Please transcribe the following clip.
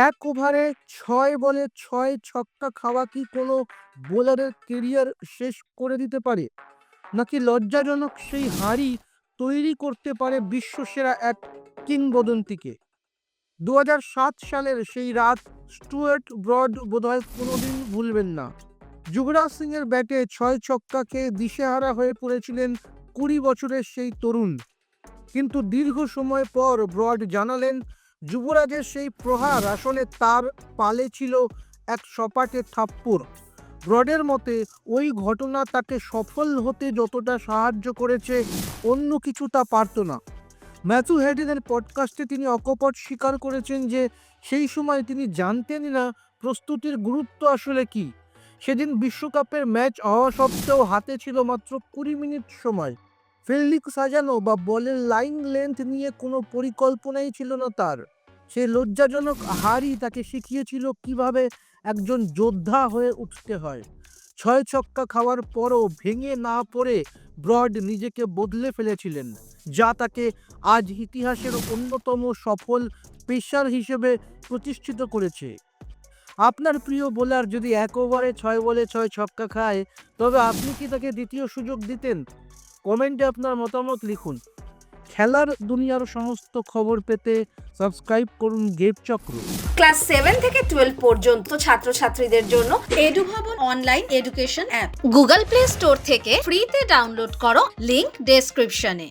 এক ওভারে ৬ বলে ৬ ছক্কা খাওয়া কি কোনো বোলারের কেরিয়ার শেষ করে দিতে পারে? নাকি লজ্জাজনক সেই হারই তৈরি করতে পারে বিশ্বসেরা এক কিংবদন্তিকে? ২০০৭ সালের সেই রাত স্টুয়ার্ট ব্রড বোধহয় কোনোদিন ভুলবেন না। যুবরাজ সিংয়ের ব্যাটে ৬ ছক্কা খেয়ে দিশেহারা হয়ে পড়েছিলেন ২০ বছরের সেই তরুণ। কিন্তু দীর্ঘ সময় পর ব্রড জানালেন, যুবরাজের সেই প্রহার আসলে তার পালে ছিল এক সপাটে থাপ্পড়। ব্রডের মতে ওই ঘটনা তাকে সফল হতে যতটা সাহায্য করেছে, অন্য কিছু তা পারত না। ম্যাথু হেডেনের পডকাস্টে তিনি অকপট স্বীকার করেছেন যে সেই সময় তিনি জানতেনই না প্রস্তুতির গুরুত্ব আসলে কি। সেদিন বিশ্বকাপের ম্যাচ হওয়া সত্ত্বেও হাতে ছিল মাত্র ২০ মিনিট সময়। ফিল্ডিং সাজানো বা বলের লাইন লেন্থ নিয়ে কোনো পরিকল্পনাই ছিল না তার। সে লজ্জাজনক হারই তাকে শিখিয়েছিল কিভাবে একজন যোদ্ধা হয়ে উঠতে হয়। ৬ ছক্কা খাওয়ার পরও ভেঙে না পড়ে ব্রড নিজেকে বদলে ফেলেছিলেন, যা তাকে আজ ইতিহাসের অন্যতম সফল পেসার হিসেবে প্রতিষ্ঠিত করেছে। আপনার প্রিয় বোলার যদি এক ওভারে ৬ বলে ৬ ছক্কা খায়, তবে আপনি কি তাকে দ্বিতীয় সুযোগ দিতেন? কমেন্টে আপনার মতামত লিখুন। খেলার দুনিয়ার সমস্ত খবর পেতে সাবস্ক্রাইব করুন গেম চক্র। ক্লাস 7 থেকে 12 পর্যন্ত ছাত্রছাত্রীদের জন্য Edubhavan online education app Google play store থেকে ফ্রিতে ডাউনলোড করো, লিংক ডেসক্রিপশনে।